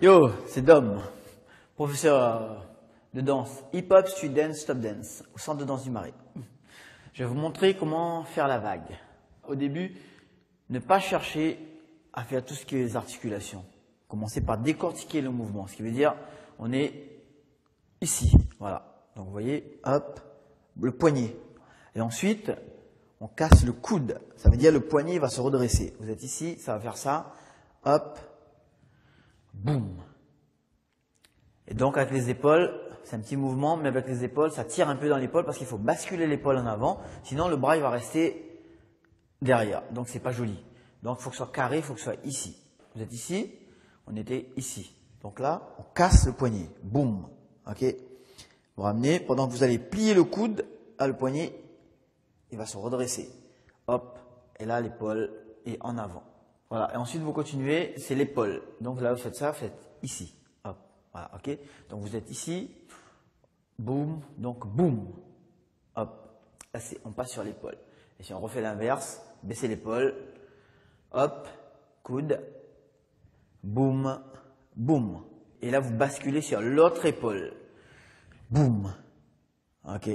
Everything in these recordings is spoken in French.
Yo, c'est Dom, professeur de danse, hip-hop, street dance, stop dance, au centre de danse du Marais. Je vais vous montrer comment faire la vague. Au début, ne pas chercher à faire tout ce qui est les articulations. Commencez par décortiquer le mouvement, ce qui veut dire, on est ici, voilà. Donc vous voyez, hop, le poignet. Et ensuite, on casse le coude, ça veut dire le poignet va se redresser. Vous êtes ici, ça va faire ça, hop, boum. Et donc avec les épaules, c'est un petit mouvement, mais avec les épaules, ça tire un peu dans l'épaule parce qu'il faut basculer l'épaule en avant, sinon le bras il va rester derrière, donc c'est pas joli. Donc il faut que ce soit carré, il faut que ce soit ici. Vous êtes ici, on était ici. Donc là, on casse le poignet, boum, ok. Vous ramenez, pendant que vous allez plier le coude, là, le poignet, il va se redresser, hop, et là l'épaule est en avant. Voilà, et ensuite vous continuez, c'est l'épaule. Donc là vous faites ça, vous faites ici, hop, voilà, ok. Donc vous êtes ici, boum, donc boum, hop, là on passe sur l'épaule. Et si on refait l'inverse, baissez l'épaule, hop, coude, boum, boum. Et là vous basculez sur l'autre épaule, boum, ok.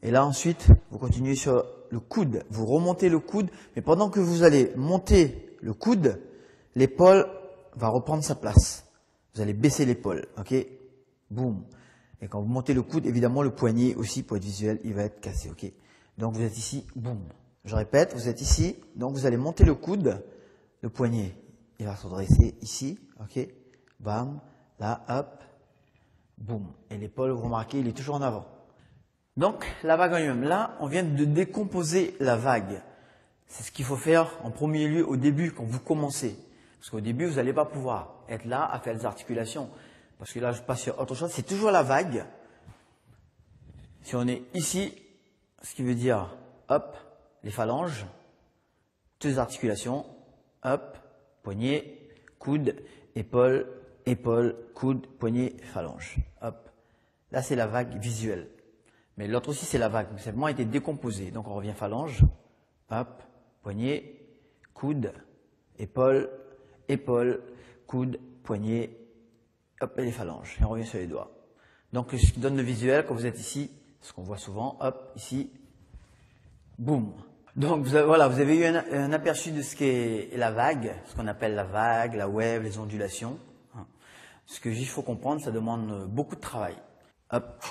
Et là ensuite, vous continuez sur le coude, vous remontez le coude, mais pendant que vous allez monter le coude, l'épaule va reprendre sa place. Vous allez baisser l'épaule, ok? Boum. Et quand vous montez le coude, évidemment le poignet aussi, pour être visuel, il va être cassé, ok? Donc vous êtes ici, boum. Je répète, vous êtes ici, donc vous allez monter le coude, le poignet, il va se redresser ici, ok? Bam, là, hop, boum. Et l'épaule, vous remarquez, il est toujours en avant. Donc, la vague en lui-même. Là, on vient de décomposer la vague. C'est ce qu'il faut faire en premier lieu au début, quand vous commencez. Parce qu'au début, vous n'allez pas pouvoir être là à faire des articulations. Parce que là, je passe sur autre chose. C'est toujours la vague. Si on est ici, ce qui veut dire, hop, les phalanges, toutes les articulations, hop, poignet, coude, épaule, épaule, coude, poignet, phalange. Hop. Là, c'est la vague visuelle. Mais l'autre aussi, c'est la vague. Mais simplement, a été décomposé. Donc, on revient phalange, hop, poignet, coude, épaule, épaule, coude, poignet, hop, et les phalanges. Et on revient sur les doigts. Donc, ce qui donne le visuel, quand vous êtes ici, ce qu'on voit souvent, hop, ici, boum. Donc, voilà, vous avez eu un aperçu de ce qu'est la vague, ce qu'on appelle la vague, la wave, les ondulations. Ce que il faut comprendre, ça demande beaucoup de travail. Hop.